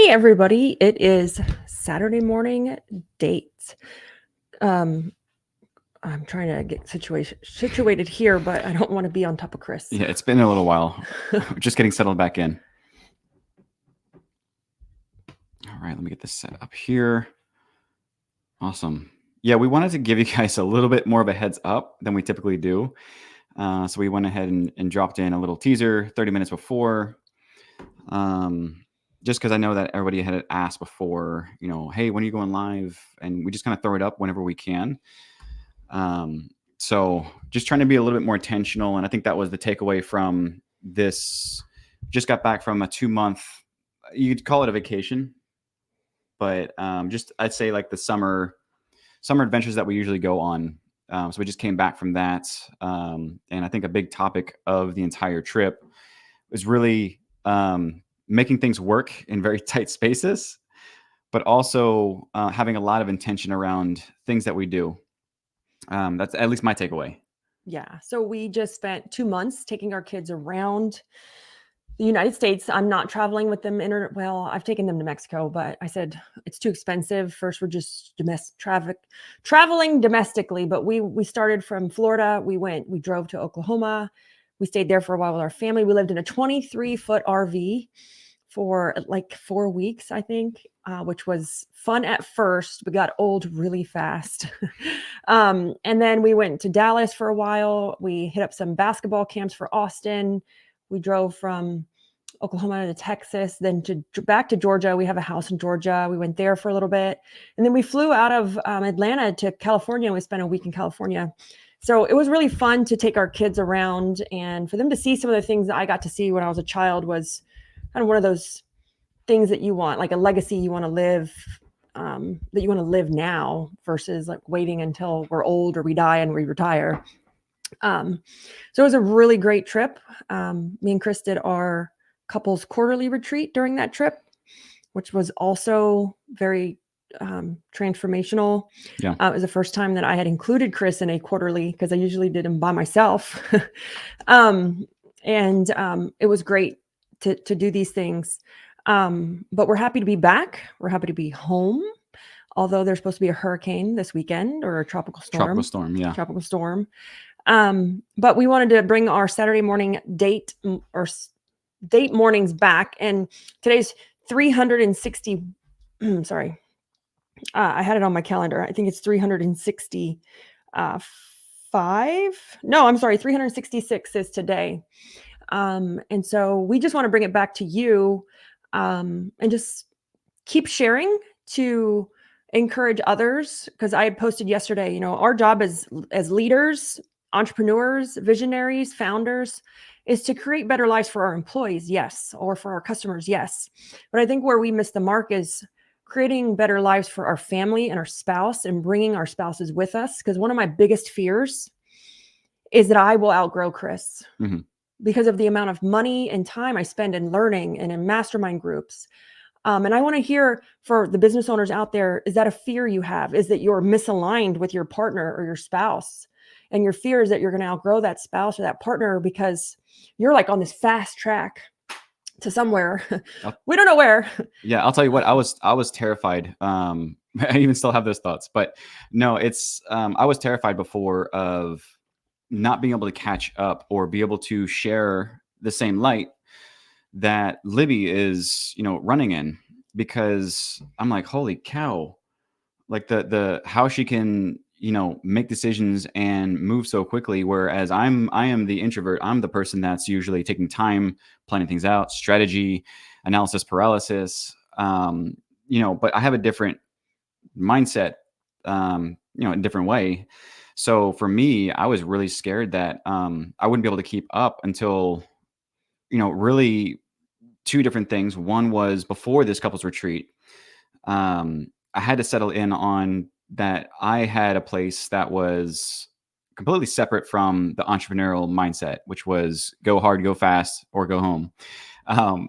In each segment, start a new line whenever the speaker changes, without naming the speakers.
Hey everybody, it is Saturday morning date. Um, I'm trying to get situated here, but I don't want to be on top of Chris.
Yeah, it's been a little while. Just getting settled back in. All right, let me get this set up here. Awesome. Yeah, we wanted to give you guys a little bit more of a heads up than we typically do. So we went ahead and dropped in a little teaser 30 minutes before. Just because I know that everybody had asked before, hey, when are you going live? And we just kind of throw it up whenever we can. So just trying to be a little bit more intentional. And I think that was the takeaway from this. Just got back from a 2-month, you'd call it a vacation, but just I'd say like the summer adventures that we usually go on. So we just came back from that. And I think a big topic of the entire trip was really making things work in very tight spaces, but also having a lot of intention around things that we do. That's at least my takeaway.
Yeah, so we just spent 2 months taking our kids around the United States. I'm not traveling with them. Well, I've taken them to Mexico, but I said it's too expensive. First, we're just traveling domestically. But we started from Florida. We drove to Oklahoma. We stayed there for a while with our family. We lived in a 23-foot RV for like 4 weeks, I think, which was fun at first, but got old really fast. And then we went to Dallas for a while. We hit up some basketball camps for Austin. We drove from Oklahoma to Texas, then back to Georgia. We have a house in Georgia. We went there for a little bit. And then we flew out of Atlanta to California. And we spent a week in California. So it was really fun to take our kids around and for them to see some of the things that I got to see when I was a child was kind of one of those things that you want, like a legacy you want to live, that you want to live now versus like waiting until we're old or we die and we retire. So it was a really great trip. Me and Chris did our couples quarterly retreat during that trip, which was also very transformational.
Yeah.
It was the first time that I had included Chris in a quarterly because I usually did him by myself. It was great to do these things. But we're happy to be back. We're happy to be home. Although there's supposed to be a hurricane this weekend or a tropical storm.
Tropical storm, yeah.
Tropical storm. But we wanted to bring our Saturday morning date mornings back. And today's 360. Sorry. I had it on my calendar. I think it's 365. No, I'm sorry. 366 is today. And so we just want to bring it back to you and just keep sharing to encourage others. Because I had posted yesterday, our job as leaders, entrepreneurs, visionaries, founders is to create better lives for our employees, yes, or for our customers, yes. But I think where we miss the mark is creating better lives for our family and our spouse and bringing our spouses with us. Because one of my biggest fears is that I will outgrow Chris.
Mm-hmm.
Because of the amount of money and time I spend in learning and in mastermind groups. And I want to hear for the business owners out there, is that a fear you have? Is that you're misaligned with your partner or your spouse? And your fear is that you're going to outgrow that spouse or that partner because you're like on this fast track to somewhere. We don't know where.
Yeah, I'll tell you what, I was terrified. I even still have those thoughts, but no, it's I was terrified before of not being able to catch up or be able to share the same light that Libby is, running in, because I'm like, holy cow, like the how she can, make decisions and move so quickly. Whereas I am the introvert. I'm the person that's usually taking time, planning things out, strategy, analysis paralysis. But I have a different mindset, in a different way. So for me, I was really scared that I wouldn't be able to keep up until, really two different things. One was before this couples retreat, I had to settle in on that I had a place that was completely separate from the entrepreneurial mindset, which was go hard, go fast, or go home.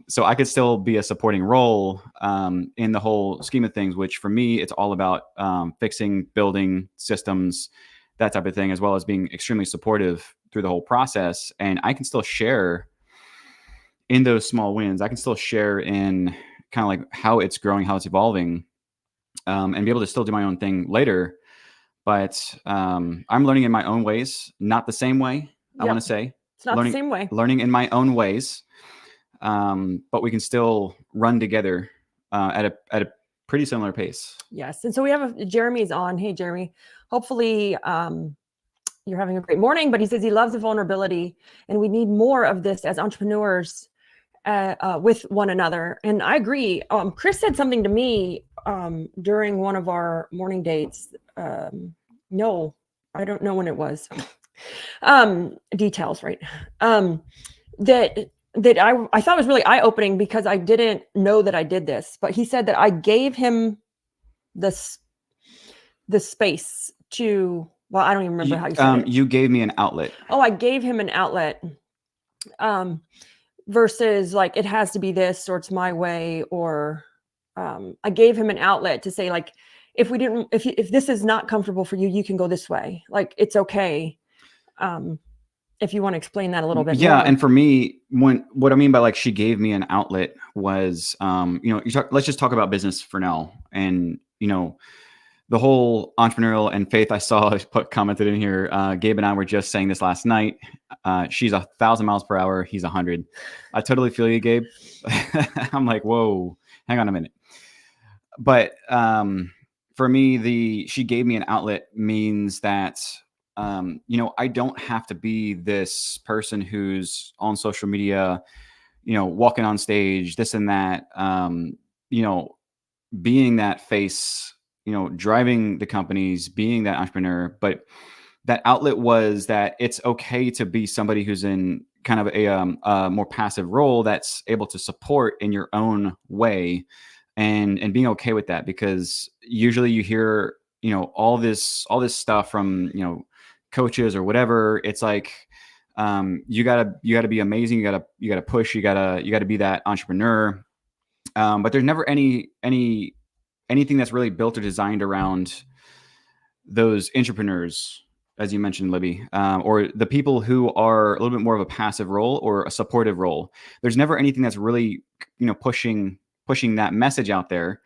So I could still be a supporting role in the whole scheme of things, which for me, it's all about fixing, building systems, that type of thing, as well as being extremely supportive through the whole process. And I can still share in those small wins. I can still share in, kind of like how it's growing, how it's evolving, and be able to still do my own thing later. But I'm learning in my own ways, not the same way. I want
Yep.
to say
It's not the same way.
learning in my own ways. But we can still run together at a pretty similar pace.
Yes. And so we have Jeremy's on. Hey, Jeremy. Hopefully you're having a great morning, but he says he loves the vulnerability and we need more of this as entrepreneurs with one another. And I agree. Chris said something to me during one of our morning dates. No, I don't know when it was. Details, right? That I thought was really eye-opening because I didn't know that I did this, but he said that I gave him the space to, well, I don't even remember how you said it.
You gave me an outlet.
Oh, I gave him an outlet. Versus like, it has to be this or it's my way, or I gave him an outlet to say like, if this is not comfortable for you, you can go this way. Like, it's okay. If you want to explain that a little bit.
Yeah.
more.
And for me, what I mean by like, she gave me an outlet was, let's just talk about business for now. And, the whole entrepreneurial and faith I saw commented in here. Gabe and I were just saying this last night. She's 1,000 miles per hour. He's 100. I totally feel you, Gabe. I'm like, whoa, hang on a minute. But for me, she gave me an outlet means that, I don't have to be this person who's on social media, walking on stage, this and that, being that face, driving the companies, being that entrepreneur. But that outlet was that it's okay to be somebody who's in kind of a more passive role that's able to support in your own way, and being okay with that, because usually you hear, all this stuff from, coaches or whatever. It's like, you gotta be amazing. You gotta push, you gotta be that entrepreneur. But there's never anything that's really built or designed around those entrepreneurs, as you mentioned, Libby, or the people who are a little bit more of a passive role or a supportive role. There's never anything that's really, pushing that message out there.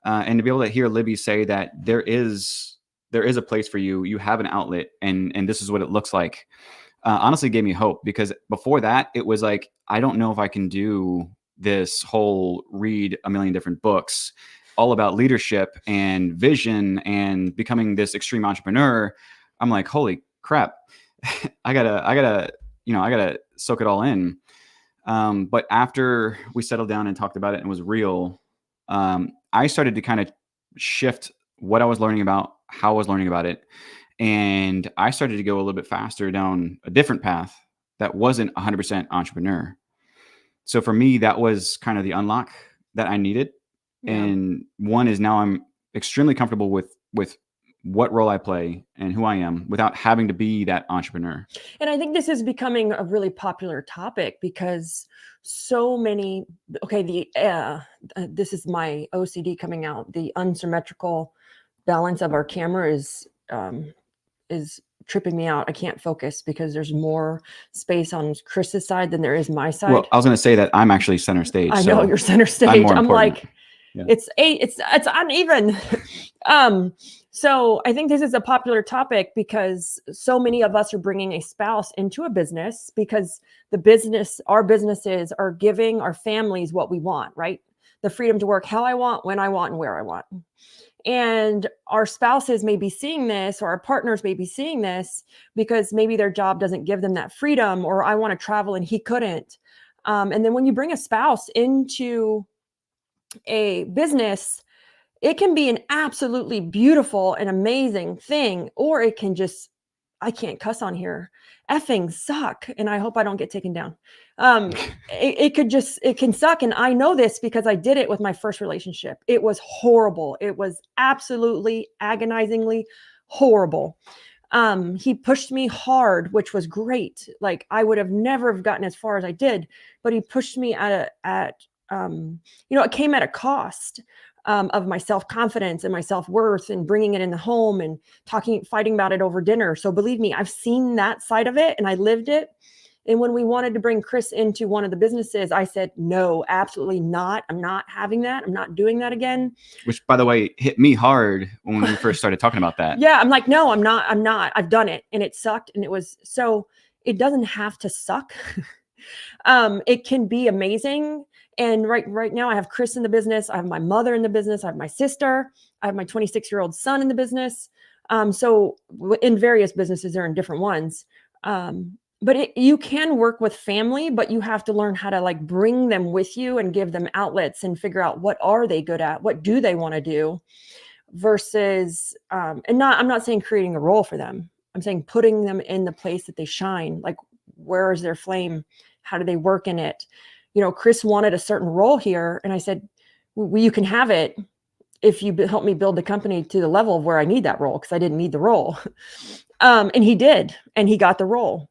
And to be able to hear Libby say that there is a place for you, you have an outlet, and this is what it looks like, honestly gave me hope, because before that, it was like, I don't know if I can do this whole read a million different books all about leadership and vision and becoming this extreme entrepreneur. I'm like, holy crap, I gotta soak it all in. But after we settled down and talked about it and it was real, I started to kind of shift what I was learning about, how I was learning about it. And I started to go a little bit faster down a different path that wasn't 100% entrepreneur. So for me, that was kind of the unlock that I needed. Yeah. And one is now I'm extremely comfortable with what role I play and who I am without having to be that entrepreneur.
And I think this is becoming a really popular topic because so many, this is my OCD coming out. The unsymmetrical balance of our camera is tripping me out. I can't focus because there's more space on Chris's side than there is my side.
Well, I was going to say that I'm actually center stage.
I know you're center stage. I'm like, yeah. It's uneven. So I think this is a popular topic because so many of us are bringing a spouse into a business because our businesses are giving our families what we want, right? The freedom to work how I want, when I want, and where I want. And our spouses may be seeing this, or our partners may be seeing this because maybe their job doesn't give them that freedom, or I want to travel and he couldn't. And then when you bring a spouse into a business, it can be an absolutely beautiful and amazing thing, or it can just, I can't cuss on here, effing suck. And I hope I don't get taken down. It can suck. And I know this because I did it with my first relationship. It was horrible. It was absolutely agonizingly horrible. He pushed me hard, which was great. Like I would have never have gotten as far as I did, but he pushed me it came at a cost. Of my self-confidence and my self-worth and bringing it in the home and fighting about it over dinner. So believe me, I've seen that side of it and I lived it. And when we wanted to bring Chris into one of the businesses, I said, no, absolutely not. I'm not having that. I'm not doing that again.
Which, by the way, hit me hard when we first started talking about that.
Yeah. I'm like, no, I'm not. I've done it and it sucked. And it was so, it doesn't have to suck. It can be amazing. And right now I have Chris in the business. I have my mother in the business. I have my sister. I have my 26-year-old son in the business. So in various businesses, they're in different ones. But you can work with family, but you have to learn how to like bring them with you and give them outlets and figure out what are they good at? What do they want to do versus, I'm not saying creating a role for them. I'm saying putting them in the place that they shine. Like, where is their flame? How do they work in it? Chris wanted a certain role here. And I said, well, you can have it if you help me build the company to the level of where I need that role. Cause I didn't need the role. And he did, and he got the role.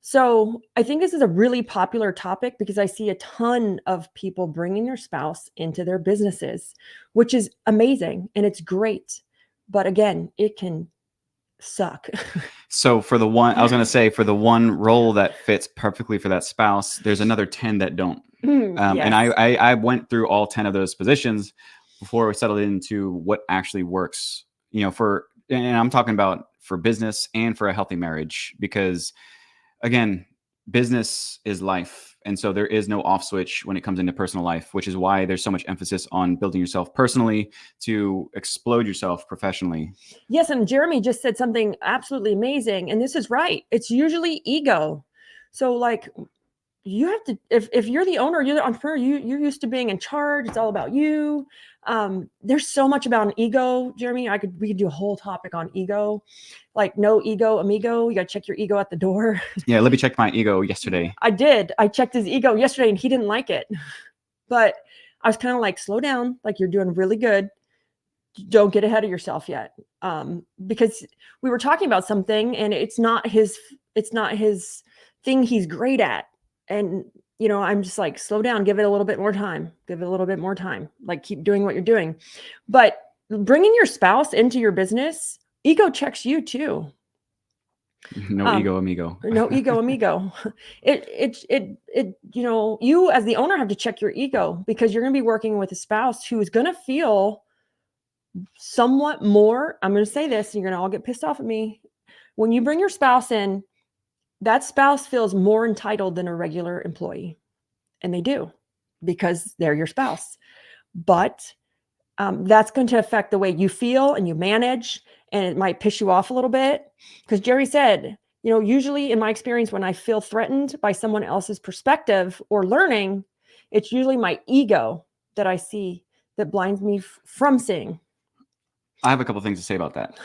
So I think this is a really popular topic because I see a ton of people bringing their spouse into their businesses, which is amazing and it's great. But again, it can suck.
So for the one, I was going to say, for the one role that fits perfectly for that spouse, there's another 10 that don't.
Yes.
And I went through all 10 of those positions before we settled into what actually works, and I'm talking about for business and for a healthy marriage, because again, business is life. And so there is no off switch when it comes into personal life, which is why there's so much emphasis on building yourself personally to explode yourself professionally.
Yes. And Jeremy just said something absolutely amazing. And this is right. It's usually ego. So like, you have to, if you're the owner, you're the entrepreneur, you're used to being in charge. It's all about you. There's so much about an ego, Jeremy. We could do a whole topic on ego, like no ego, amigo. You got to check your ego at the door.
Yeah. Let me check my ego yesterday.
I did. I checked his ego yesterday and he didn't like it, but I was kind of like, slow down. Like, you're doing really good. Don't get ahead of yourself yet. Because we were talking about something and it's not his thing he's great at. And, I'm just like, slow down, give it a little bit more time, like keep doing what you're doing. But bringing your spouse into your business, ego checks you too.
No ego, amigo.
No ego, amigo. You as the owner have to check your ego because you're going to be working with a spouse who is going to feel somewhat more. I'm going to say this and you're going to all get pissed off at me. When you bring your spouse in, that spouse feels more entitled than a regular employee. And they do because they're your spouse. But that's going to affect the way you feel and you manage, and it might piss you off a little bit. Because Jerry said, usually in my experience, when I feel threatened by someone else's perspective or learning, it's usually my ego that I see that blinds me from seeing.
I have a couple things to say about that.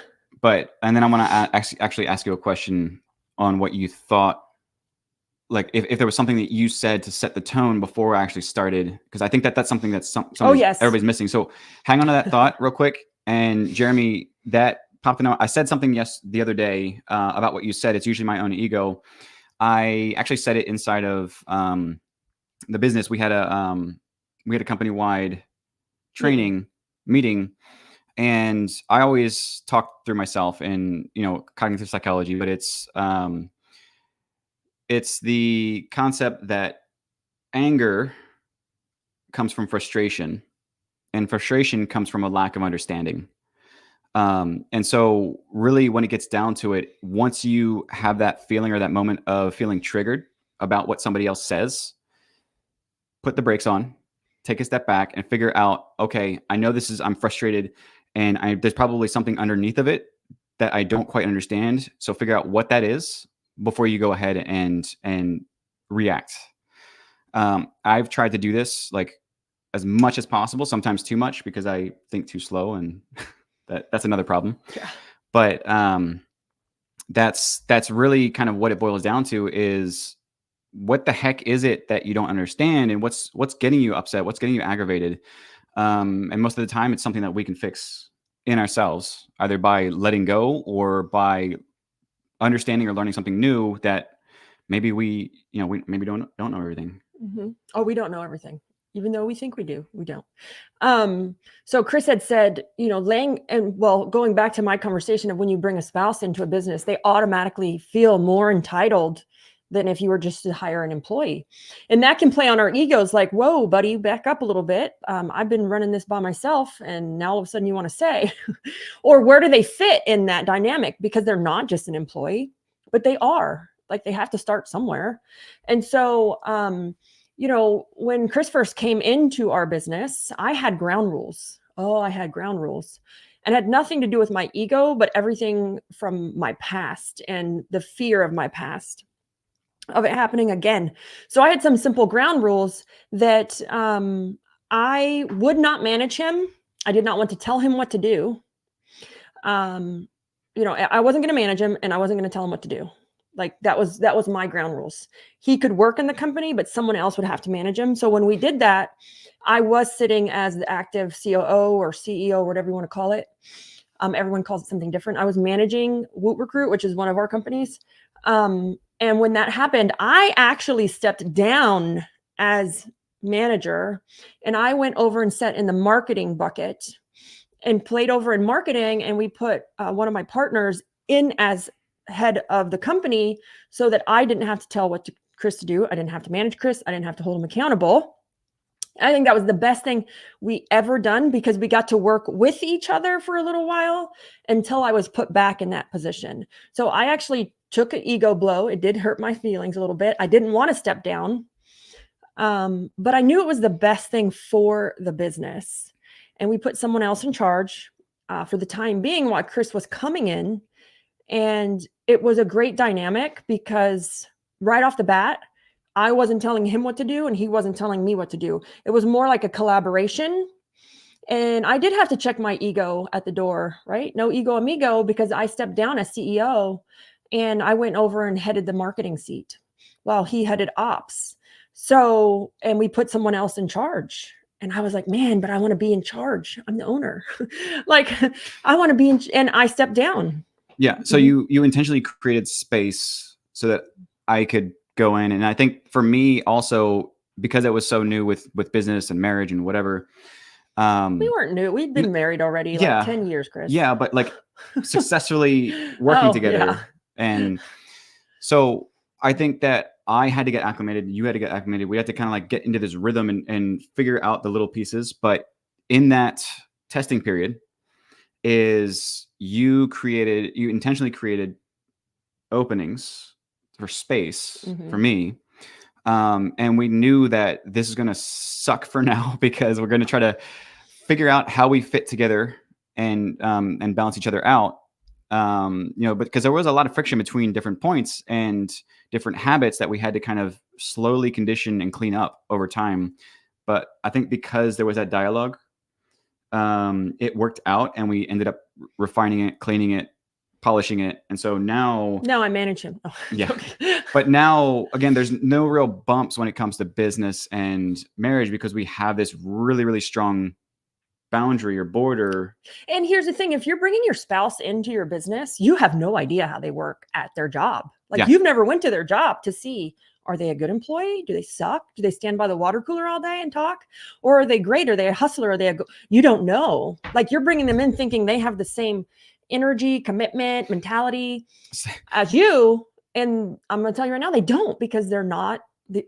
And then I want to actually ask you a question on what you thought, like if there was something that you said to set the tone before I actually started, because I think that's something that's everybody's missing. So hang on to that thought real quick. And Jeremy, that popped in. I said something the other day about what you said. It's usually my own ego. I actually said it inside of the business. We had a company-wide training meeting. And I always talk through myself and, cognitive psychology, but it's the concept that anger comes from frustration and frustration comes from a lack of understanding. And so really when it gets down to it, once you have that feeling or that moment of feeling triggered about what somebody else says, put the brakes on, take a step back and figure out, okay, I know I'm frustrated and there's probably something underneath of it that I don't quite understand. So figure out what that is before you go ahead and react. I've tried to do this like as much as possible, sometimes too much because I think too slow, and that's another problem.
Yeah.
But that's really kind of what it boils down to is, what the heck is it that you don't understand, and what's getting you upset, what's getting you aggravated? And most of the time it's something that we can fix in ourselves, either by letting go or by understanding or learning something new that maybe we maybe don't know everything.
Mm-hmm. Oh, we don't know everything. even though we think we do, we don't. So Chris had said, going back to my conversation of when you bring a spouse into a business, they automatically feel more entitled than if you were just to hire an employee. And that can play on our egos like, whoa, buddy, back up a little bit. I've been running this by myself. And now all of a sudden you want to say, or where do they fit in that dynamic? Because they're not just an employee, but they are. Like they have to start somewhere. And so, when Chris first came into our business, I had ground rules. Oh, I had ground rules. And had nothing to do with my ego, but everything from my past and the fear of my past, of it happening again. So I had some simple ground rules that I would not manage him. I did not want to tell him what to do. I wasn't going to manage him, and I wasn't going to tell him what to do. Like that was my ground rules. He could work in the company, but someone else would have to manage him. So when we did that, I was sitting as the active COO or CEO, whatever you want to call it. Everyone calls it something different. I was managing Woot Recruit, which is one of our companies. And when that happened, I actually stepped down as manager, and I went over and sat in the marketing bucket and played over in marketing. And we put one of my partners in as head of the company so that I didn't have to tell Chris to do. I didn't have to manage Chris. I didn't have to hold him accountable. I think that was the best thing we ever done, because we got to work with each other for a little while until I was put back in that position. So I actually took an ego blow. It did hurt my feelings a little bit. I didn't want to step down, but I knew it was the best thing for the business. And we put someone else in charge for the time being while Chris was coming in. And it was a great dynamic because right off the bat, I wasn't telling him what to do and he wasn't telling me what to do. It was more like a collaboration. And I did have to check my ego at the door, right? No ego amigo, because I stepped down as CEO and I went over and headed the marketing seat while he headed ops. So, and we put someone else in charge. And I was like, man, but I want to be in charge. I'm the owner. Like I want to be in, and I stepped down.
Yeah. So you intentionally created space so that I could go in. And I think for me also, because it was so new with business and marriage and whatever.
We weren't new. We'd been married already like 10 years, Chris.
Yeah. But like successfully working together. Yeah. And so I think that I had to get acclimated. You had to get acclimated. We had to kind of like get into this rhythm and figure out the little pieces. But in that testing period is you intentionally created openings for space for me. And we knew that this is going to suck for now because we're going to try to figure out how we fit together and balance each other out. But because there was a lot of friction between different points and different habits that we had to kind of slowly condition and clean up over time. But I think because there was that dialogue, it worked out and we ended up refining it, cleaning it, polishing it. And so now
I manage him. Oh,
yeah. But now again, there's no real bumps when it comes to business and marriage because we have this really, really strong boundary or border.
And here's the thing. If you're bringing your spouse into your business, you have no idea how they work at their job. Like you've never went to their job to see, are they a good employee? Do they suck? Do they stand by the water cooler all day and talk? Or are they great? Are they a hustler? Are they you don't know. Like you're bringing them in thinking they have the same energy, commitment, mentality as you. And I'm going to tell you right now, they don't, because they're not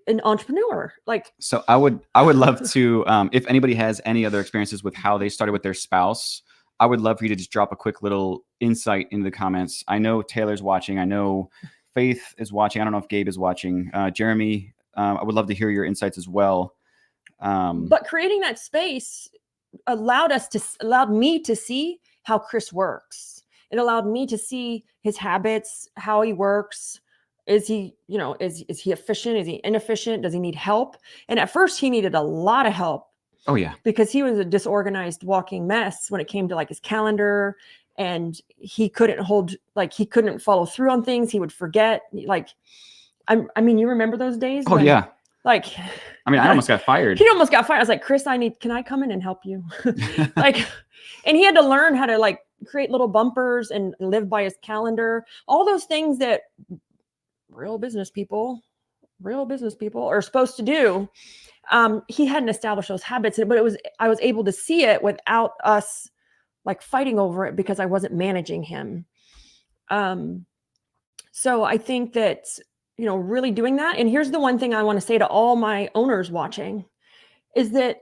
an entrepreneur. Like,
so I would love to, if anybody has any other experiences with how they started with their spouse, I would love for you to just drop a quick little insight into the comments. I know Taylor's watching. I know Faith is watching. I don't know if Gabe is watching. Jeremy, I would love to hear your insights as well.
But creating that space allowed me to see how Chris works. It allowed me to see his habits, how he works. Is he, is he efficient? Is he inefficient? Does he need help? And at first he needed a lot of help.
Oh yeah.
Because he was a disorganized walking mess when it came to like his calendar, and he couldn't follow through on things. He would forget. Like, I mean, you remember those days?
Oh yeah.
Like,
I mean, I almost got fired.
He almost got fired. I was like, Chris, can I come in and help you? Like, and he had to learn how to like create little bumpers and live by his calendar. All those things that real business people are supposed to do. He hadn't established those habits, but I was able to see it without us like fighting over it because I wasn't managing him. Um, so I think that, really doing that. And here's the one thing I want to say to all my owners watching is that,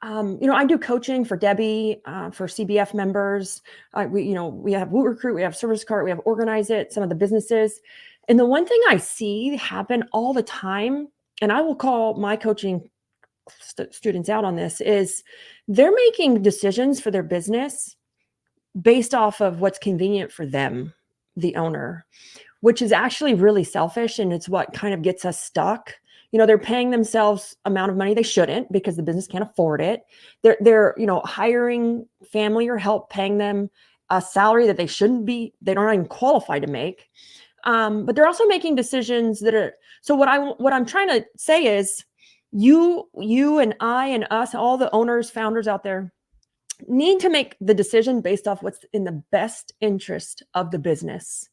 I do coaching for Debbie, for CBF members. We have Woot Recruit, we have Service Cart, we have Organize It, some of the businesses. And the one thing I see happen all the time, and I will call my coaching students out on this, is they're making decisions for their business based off of what's convenient for them, the owner, which is actually really selfish. And it's what kind of gets us stuck. They're paying themselves amount of money they shouldn't because the business can't afford it. They're hiring family or help, paying them a salary that they don't even qualify to make. But they're also making decisions that are, so what I'm trying to say is you and I and us, all the owners, founders out there, need to make the decision based off what's in the best interest of the business.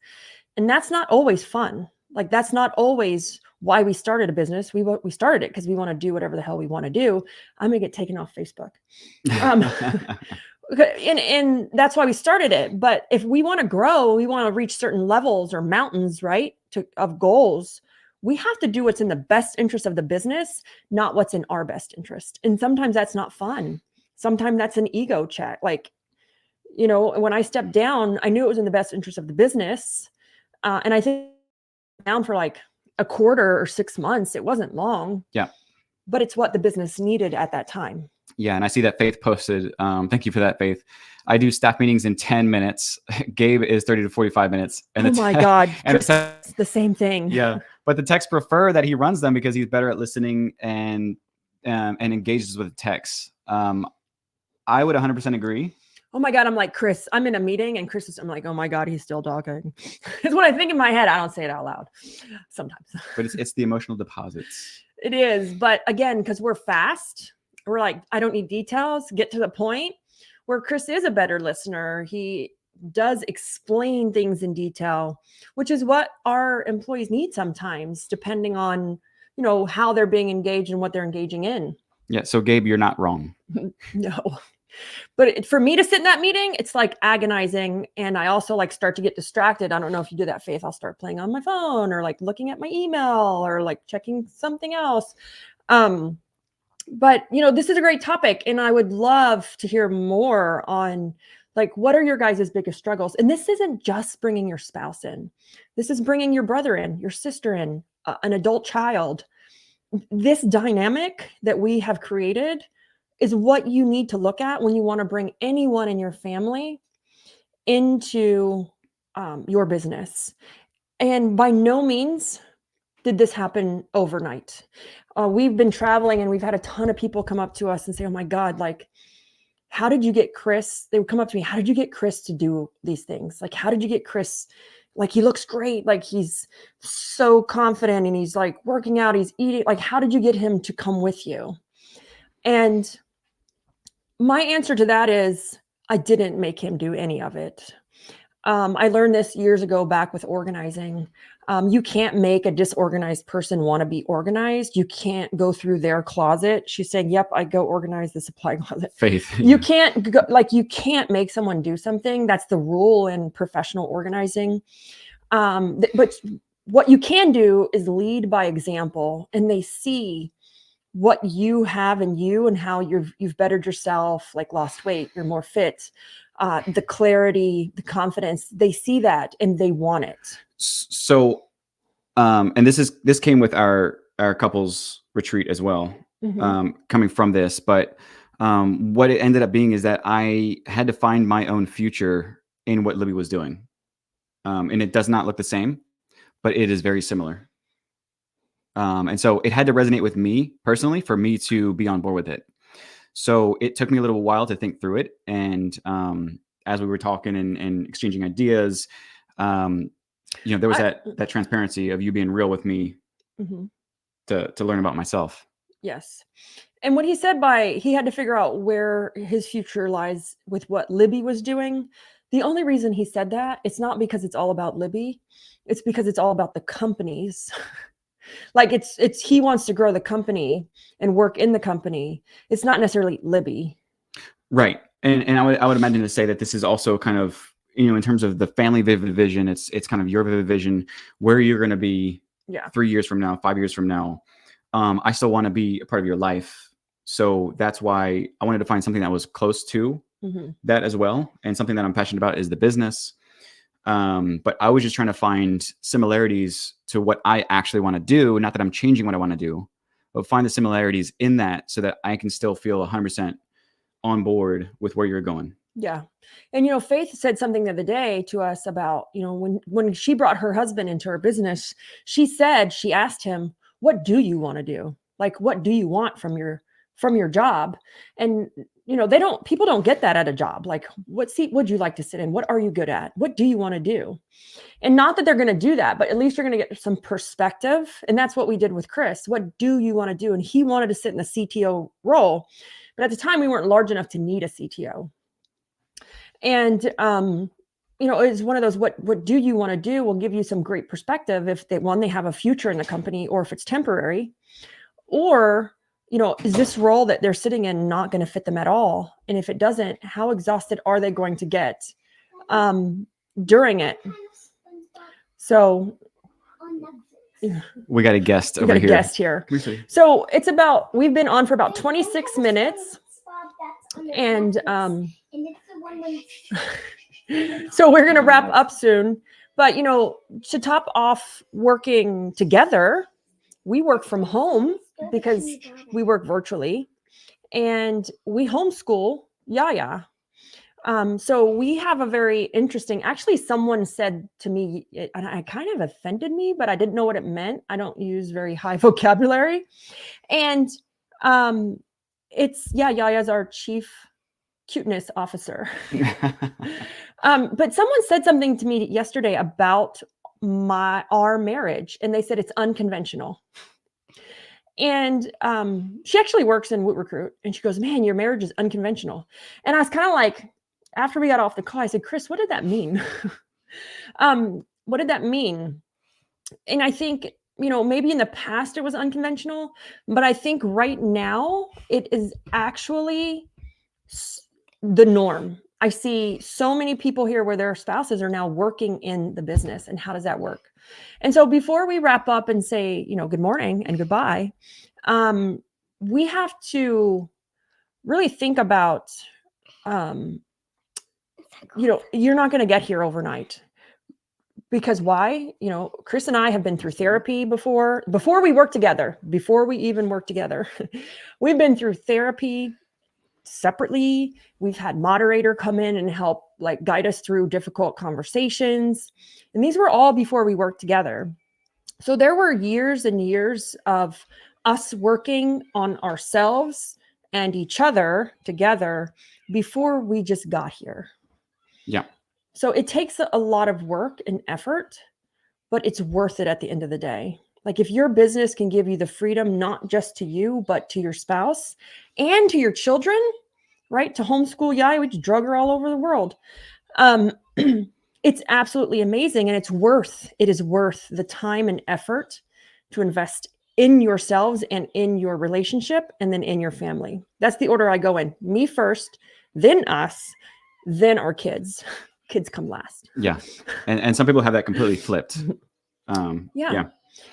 And that's not always fun. Like, that's not always why we started a business. We started it because we want to do whatever the hell we want to do. I'm going to get taken off Facebook. And that's why we started it. But if we want to grow, we want to reach certain levels or mountains, right, of goals, we have to do what's in the best interest of the business, not what's in our best interest. And sometimes that's not fun. Sometimes that's an ego check. Like, when I stepped down, I knew it was in the best interest of the business. And I think down for like a quarter or 6 months. It wasn't long.
Yeah.
But it's what the business needed at that time.
Yeah. And I see that Faith posted. Thank you for that, Faith. I do staff meetings in 10 minutes. Gabe is 30 to 45 minutes. And
oh my God.
And
it's the same thing.
Yeah. But the techs prefer that he runs them because he's better at listening and engages with the techs. I would 100% agree.
Oh my God. I'm like, Chris, I'm in a meeting and I'm like, oh my God, he's still talking. It's what I think in my head. I don't say it out loud sometimes.
But it's the emotional deposits.
It is. But again, because we're fast, we're like, I don't need details, get to the point. Where Chris is a better listener. He does explain things in detail, which is what our employees need sometimes, depending on, how they're being engaged and what they're engaging in.
Yeah. So Gabe, you're not wrong.
No. But for me to sit in that meeting, it's like agonizing. And I also like start to get distracted. I don't know if you do that, Faith. I'll start playing on my phone or like looking at my email or like checking something else. But, this is a great topic. And I would love to hear more on like, what are your guys' biggest struggles? And this isn't just bringing your spouse in. This is bringing your brother in, your sister in, an adult child. This dynamic that we have created is what you need to look at when you want to bring anyone in your family into your business. And by no means did this happen overnight. We've been traveling and we've had a ton of people come up to us and say, oh my God, like, how did you get Chris? They would come up to me. How did you get Chris to do these things? Like, how did you get Chris? Like, he looks great. Like, he's so confident and he's like working out, he's eating. Like, how did you get him to come with you? And my answer to that is I didn't make him do any of it. I learned this years ago back with organizing. You can't make a disorganized person want to be organized. You can't go through their closet. She's saying, yep, I go organize the supply closet.
Faith.
You can't go, you can't make someone do something. That's the rule in professional organizing. But what you can do is lead by example, and they see what you have in you and how you've bettered yourself, like lost weight, you're more fit, the clarity, the confidence, they see that and they want it.
So, and this came with our couples retreat as well, coming from this, but what it ended up being is that I had to find my own future in what Libby was doing. And it does not look the same, but it is very similar. And so it had to resonate with me personally for me to be on board with it. So it took me a little while to think through it. And as we were talking and exchanging ideas, there was that transparency of you being real with me to learn about myself.
Yes. And what he said he had to figure out where his future lies with what Libby was doing. The only reason he said that, it's not because it's all about Libby. It's because it's all about the companies Like it's he wants to grow the company and work in the company. It's not necessarily Libby.
Right. And I would imagine to say that this is also kind of, in terms of the family vivid vision, it's kind of your vivid vision, where you're going to be
Yeah.
3 years from now, 5 years from now. I still want to be a part of your life. So that's why I wanted to find something that was close to that as well. And something that I'm passionate about is the business. But I was just trying to find similarities to what I actually want to do. Not that I'm changing what I want to do, but find the similarities in that so that I can still feel 100% on board with where you're going.
Yeah. And, Faith said something the other day to us about, when she brought her husband into her business, she asked him, what do you want to do? Like, what do you want from your job? And, people don't get that at a job. Like, what seat would you like to sit in? What are you good at? What do you want to do? And not that they're going to do that, but at least you're going to get some perspective. And that's what we did with Chris. What do you want to do? And he wanted to sit in the CTO role. But at the time, we weren't large enough to need a CTO. And, it's one of those, what do you want to do will give you some great perspective if they have a future in the company, or if it's temporary, or, is this role that they're sitting in not going to fit them at all? And if it doesn't, how exhausted are they going to get during it? So
we got a guest over here.
Guest here. So we've been on for about 26 minutes. And so we're going to wrap up soon. But, to top off working together, we work from home because we work virtually, and we homeschool Yaya. So we have a very interesting, actually, someone said to me, and it kind of offended me, but I didn't know what it meant. I don't use very high vocabulary. And Yaya's our chief cuteness officer. But someone said something to me yesterday about our marriage, and they said it's unconventional. And she actually works in WootRecruit, and she goes, man, your marriage is unconventional. And I was kind of like, after we got off the call, I said, Chris, what did that mean? What did that mean? And I think, maybe in the past it was unconventional, but I think right now it is actually the norm. I see so many people here where their spouses are now working in the business, and how does that work? And so before we wrap up and say, good morning and goodbye, we have to really think about, you're not going to get here overnight. Because why? Chris and I have been through therapy before we work together, before we even work together. We've been through therapy separately. We've had moderator come in and help guide us through difficult conversations. And these were all before we worked together. So there were years and years of us working on ourselves and each other together before we just got here.
Yeah.
So it takes a lot of work and effort, but it's worth it at the end of the day. Like, if your business can give you the freedom, not just to you, but to your spouse and to your children, right? To homeschool Yaya, we just drug her all over the world. It's absolutely amazing. And it is worth the time and effort to invest in yourselves and in your relationship, and then in your family. That's the order I go in. Me first, then us, then our kids. Kids come last.
Yeah. And some people have that completely flipped. Yeah.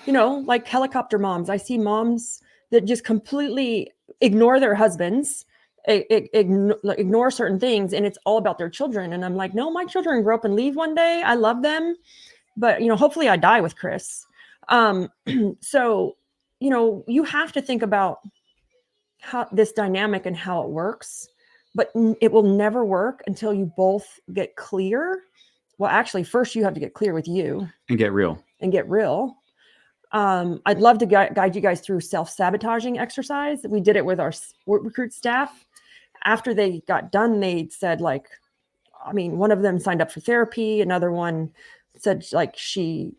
Like helicopter moms. I see moms that just completely ignore their husbands, ignore certain things, and it's all about their children. And I'm like, no, my children grow up and leave one day. I love them, but hopefully I die with Chris. So, you have to think about how this dynamic and how it works. But it will never work until you both get clear. Well, actually, first you have to get clear with you.
And get real.
I'd love to guide you guys through self-sabotaging exercise. We did it with our WootRecruit staff. After they got done, they said, one of them signed up for therapy. Another one said she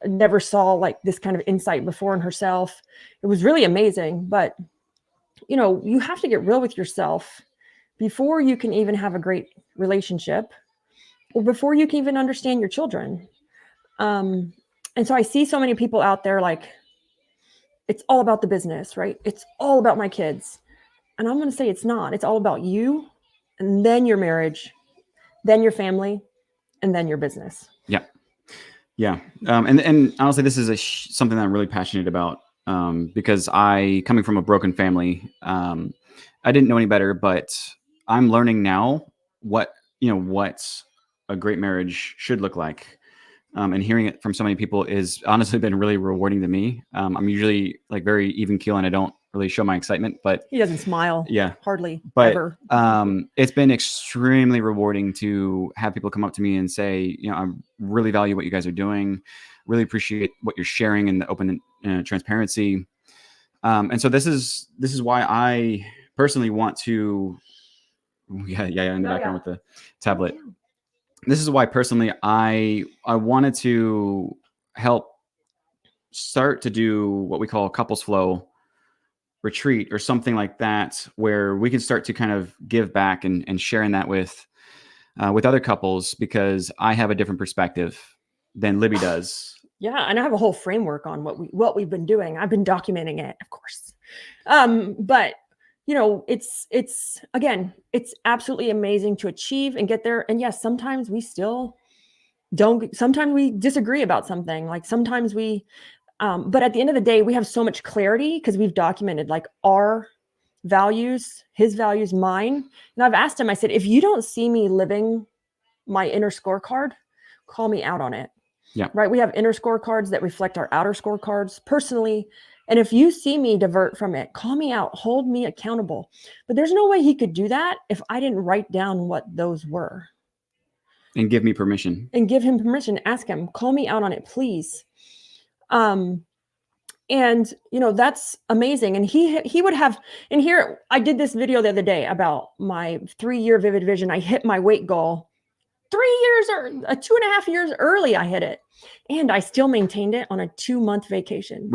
never saw this kind of insight before in herself. It was really amazing. But, you have to get real with yourself before you can even have a great relationship, or before you can even understand your children. And so I see so many people out there it's all about the business, right? It's all about my kids. And I'm going to say it's not. It's all about you, and then your marriage, then your family, and then your business.
Yeah. Yeah. And honestly, this is something that I'm really passionate about, because coming from a broken family, I didn't know any better, but I'm learning now what a great marriage should look like. And hearing it from so many people is honestly been really rewarding to me. I'm usually like very even keel and I don't really show my excitement, but
He doesn't smile.
yeah,
Hardly
but
ever.
it's been extremely rewarding to have people come up to me and say, I really value what you guys are doing, really appreciate what you're sharing and the open transparency. And so this is why I personally want to, in the background with the tablet. This is why personally I wanted to help start to do what we call a couples flow retreat or something like that, where we can start to kind of give back and sharing that with other couples, because I have a different perspective than Libby does.
Yeah, and I have a whole framework on what we've been doing. I've been documenting it, of course. But it's again, it's absolutely amazing to achieve and get there. And yes, sometimes we still sometimes we disagree about something. Like sometimes but at the end of the day, we have so much clarity because we've documented like our values, his values, mine. And I've asked him, I said, if you don't see me living my inner scorecard, call me out on it.
Yeah.
Right. We have inner scorecards that reflect our outer scorecards personally. And if you see me divert from it, call me out, hold me accountable. But there's no way he could do that if I didn't write down what those were.
And give me permission.
And give him permission. Ask him, call me out on it, please. And that's amazing. And he would have, and here I did this video the other day about my 3-year Vivid Vision. I hit my weight goal 3 years or 2.5 years early. I hit it, and I still maintained it on a 2-month vacation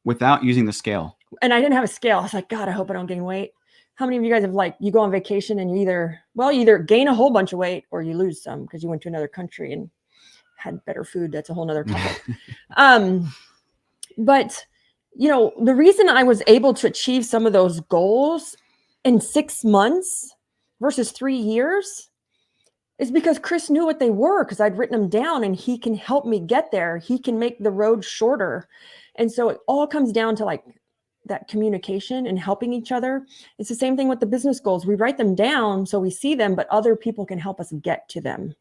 without using the scale.
And I didn't have a scale. I was like, God, I hope I don't gain weight. How many of you guys have you go on vacation and you either gain a whole bunch of weight or you lose some because you went to another country and had better food. That's a whole nother topic. But the reason I was able to achieve some of those goals in 6 months versus 3 years is because Chris knew what they were, because I'd written them down, and he can help me get there. He can make the road shorter. And so it all comes down to like that communication and helping each other. It's the same thing with the business goals. We write them down so we see them, but other people can help us get to them.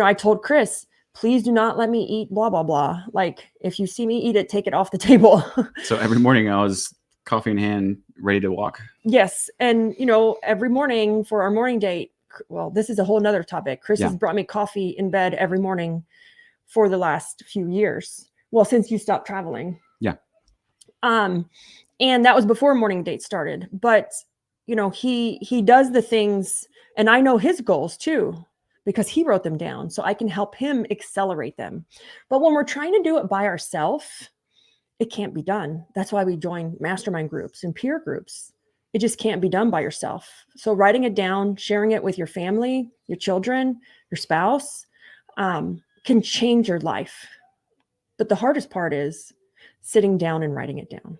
I told Chris, please do not let me eat blah, blah, blah. Like if you see me eat it, take it off the table.
So every morning I was coffee in hand, ready to walk.
Yes. And, every morning for our morning date, well, this is a whole nother topic. Chris has brought me coffee in bed every morning for the last few years. Well, since you stopped traveling.
Yeah.
And that was before morning date started. But, he does the things, and I know his goals too, because he wrote them down, so I can help him accelerate them. But when we're trying to do it by ourselves, it can't be done. That's why we join mastermind groups and peer groups. It just can't be done by yourself. So writing it down, sharing it with your family, your children, your spouse, can change your life. But the hardest part is sitting down and writing it down.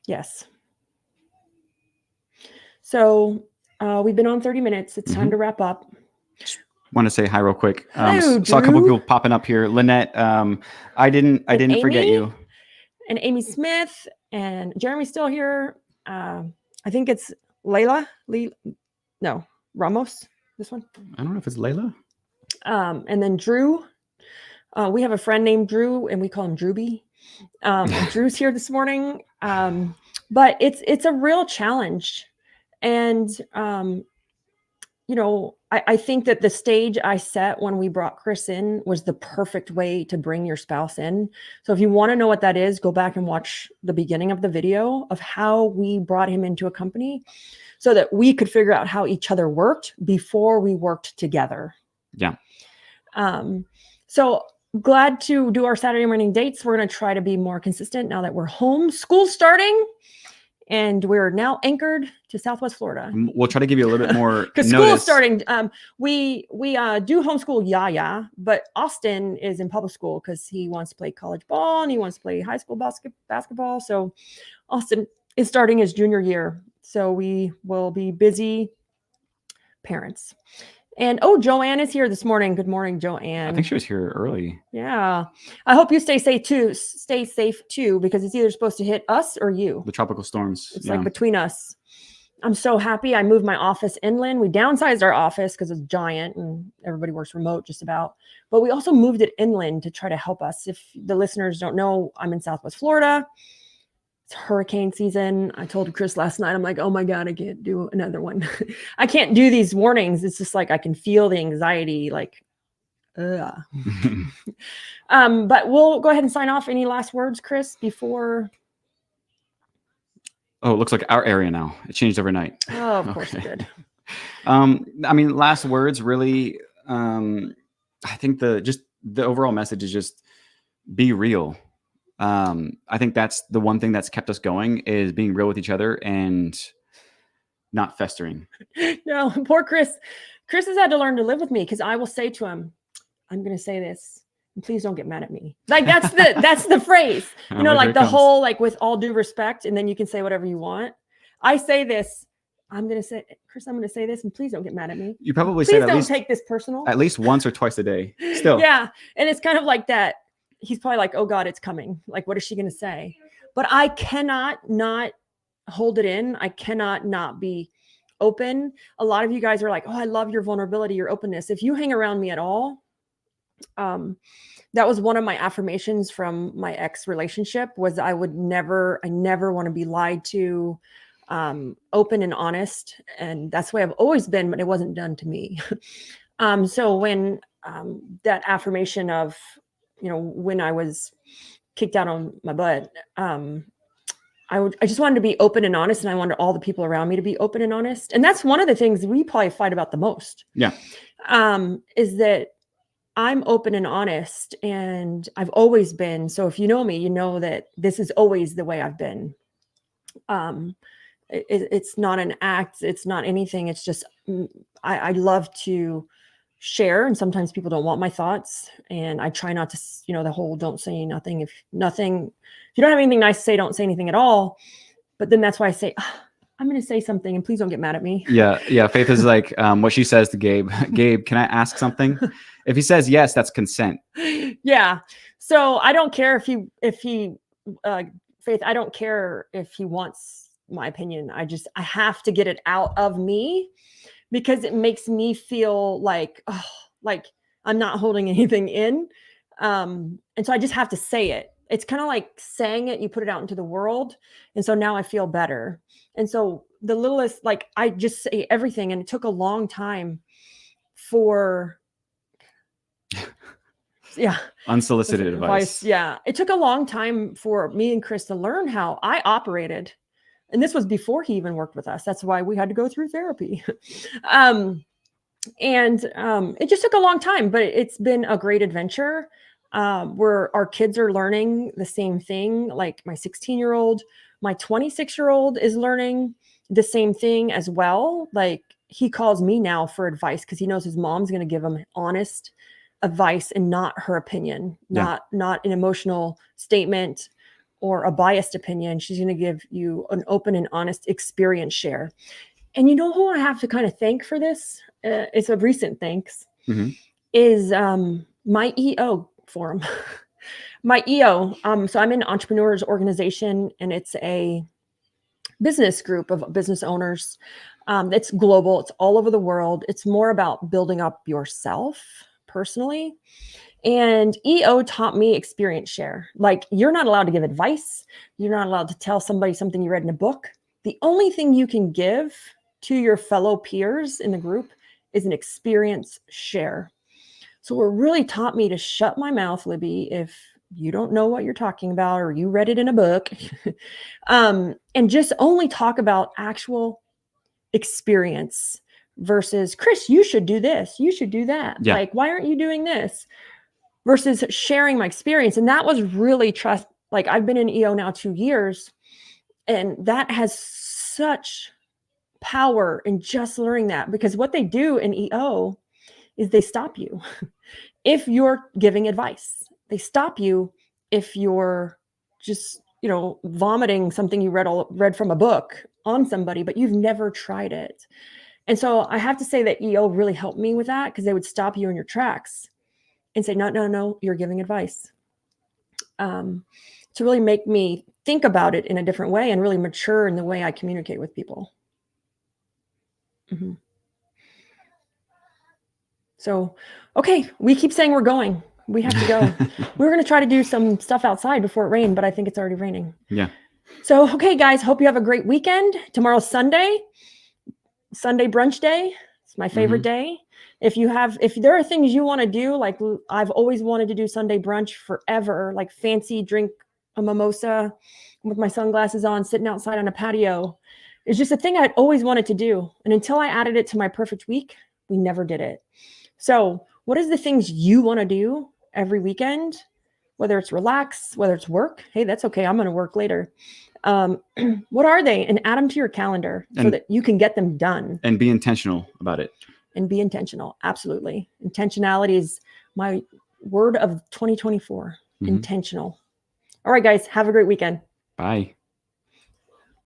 Yes. So we've been on 30 minutes. It's time to wrap up.
Want to say hi real quick.
Hello,
saw a couple of
Drew.
people popping up here. Lynette, I didn't forget you.
And Amy Smith and Jeremy's still here. I think it's Layla. Ramos. This one.
I don't know if it's Layla.
And then Drew. We have a friend named Drew, and we call him Drewby. Drew's here this morning. But it's a real challenge. And, I think that the stage I set when we brought Chris in was the perfect way to bring your spouse in. So if you want to know what that is, go back and watch the beginning of the video of how we brought him into a company so that we could figure out how each other worked before we worked together.
Yeah.
So glad to do our Saturday morning dates. We're going to try to be more consistent now that we're home. School's starting and we're now anchored to Southwest Florida.
We'll try to give you a little bit more
Because school is
notice.
starting. We do homeschool Yaya, but Austin is in public school because he wants to play college ball and he wants to play high school basketball. So Austin is starting his junior year. So we will be busy parents. And Joanne is here this morning. Good morning, Joanne.
I think she was here early.
Yeah. I hope you stay safe too. Stay safe too, because it's either supposed to hit us or you.
The tropical storms.
It's like between us. I'm so happy I moved my office inland. We downsized our office because it's giant and everybody works remote just about. But we also moved it inland to try to help us. If the listeners don't know, I'm in Southwest Florida. It's hurricane season. I told Chris last night, I'm like, oh my God, I can't do another one. I can't do these warnings. It's just like I can feel the anxiety, like, ugh. But we'll go ahead and sign off. Any last words, Chris, before?
Oh, it looks like our area now. It changed overnight.
Oh, of course it did.
I mean, last words really, I think the overall message is just be real. I think that's the one thing that's kept us going, is being real with each other and not festering.
No, poor Chris. Chris has had to learn to live with me, because I will say to him, I'm going to say this, and please don't get mad at me. Like that's the phrase, you know, like the whole, like, with all due respect, and then you can say whatever you want. I say this, I'm going to say, Chris, I'm going to say this, and please don't get mad at me.
You probably
please
say that
don't take this personal.
At least once or twice a day still.
Yeah. And it's kind of like that. He's probably like, oh God, it's coming. Like, what is she going to say? But I cannot not hold it in. I cannot not be open. A lot of you guys are like, oh, I love your vulnerability, your openness. If you hang around me at all, that was one of my affirmations from my ex relationship, was I never want to be lied to, open and honest. And that's the way I've always been, but it wasn't done to me. So when that affirmation of, you know, when I was kicked out on my butt, I just wanted to be open and honest, and I wanted all the people around me to be open and honest. And that's one of the things we probably fight about the most.
Yeah.
Is that I'm open and honest, and I've always been. So if you know me, you know that this is always the way I've been. It's not an act. It's not anything. It's just, I love to share, and sometimes people don't want my thoughts, and I try not to, you know, the whole don't say nothing. If you don't have anything nice to say, don't say anything at all. But then that's why I say, I'm going to say something, and please don't get mad at me.
Yeah. Faith is like what she says to Gabe. Gabe, can I ask something? If he says yes, that's consent.
Yeah. So I don't care if he Faith, I don't care if he wants my opinion. I have to get it out of me, because it makes me feel like, oh, like I'm not holding anything in. And so I just have to say it. It's kind of like saying it, you put it out into the world. And so now I feel better. And so the littlest, like, I just say everything. And it took a long time for, yeah.
Unsolicited advice.
Yeah. It took a long time for me and Chris to learn how I operated. And this was before he even worked with us. That's why we had to go through therapy. It just took a long time, but it's been a great adventure. Where our kids are learning the same thing. Like my 16-year-old, my 26-year-old is learning the same thing as well. Like, he calls me now for advice because he knows his mom's going to give him honest advice and not her opinion, not an emotional statement or a biased opinion. She's going to give you an open and honest experience share. And you know who I have to kind of thank for this? It's a recent thanks. Mm-hmm. Is my EO forum. My EO. So I'm in Entrepreneurs Organization, and it's a business group of business owners. It's global. It's all over the world. It's more about building up yourself personally. And EO taught me experience share. Like, you're not allowed to give advice. You're not allowed to tell somebody something you read in a book. The only thing you can give to your fellow peers in the group is an experience share. So it really taught me to shut my mouth, Libby, if you don't know what you're talking about or you read it in a book, and just only talk about actual experience versus, Chris, you should do this. You should do that. Yeah. Like, why aren't you doing this? Versus sharing my experience. And that was really trust. Like, I've been in EO now 2 years. And that has such power in just learning that, because what they do in EO is they stop you if you're giving advice. They stop you if you're just, vomiting something you read from a book on somebody, but you've never tried it. And so I have to say that EO really helped me with that, because they would stop you in your tracks and say, no, you're giving advice. To really make me think about it in a different way and really mature in the way I communicate with people. Mm-hmm. So, okay, we keep saying we're going. We have to go. We were going to try to do some stuff outside before it rained, but I think it's already raining.
Yeah.
So, okay, guys, hope you have a great weekend. Tomorrow's Sunday brunch day. It's my favorite day. If there are things you want to do, like I've always wanted to do Sunday brunch forever, like fancy, drink a mimosa with my sunglasses on, sitting outside on a patio. It's just a thing I'd always wanted to do. And until I added it to my perfect week, we never did it. So what is the things you want to do every weekend? Whether it's relax, whether it's work. Hey, that's okay. I'm going to work later. What are they? And add them to your calendar so that you can get them done.
And be intentional about it.
And be intentional. Absolutely. Intentionality is my word of 2024. Intentional. All right, guys. Have a great weekend.
Bye.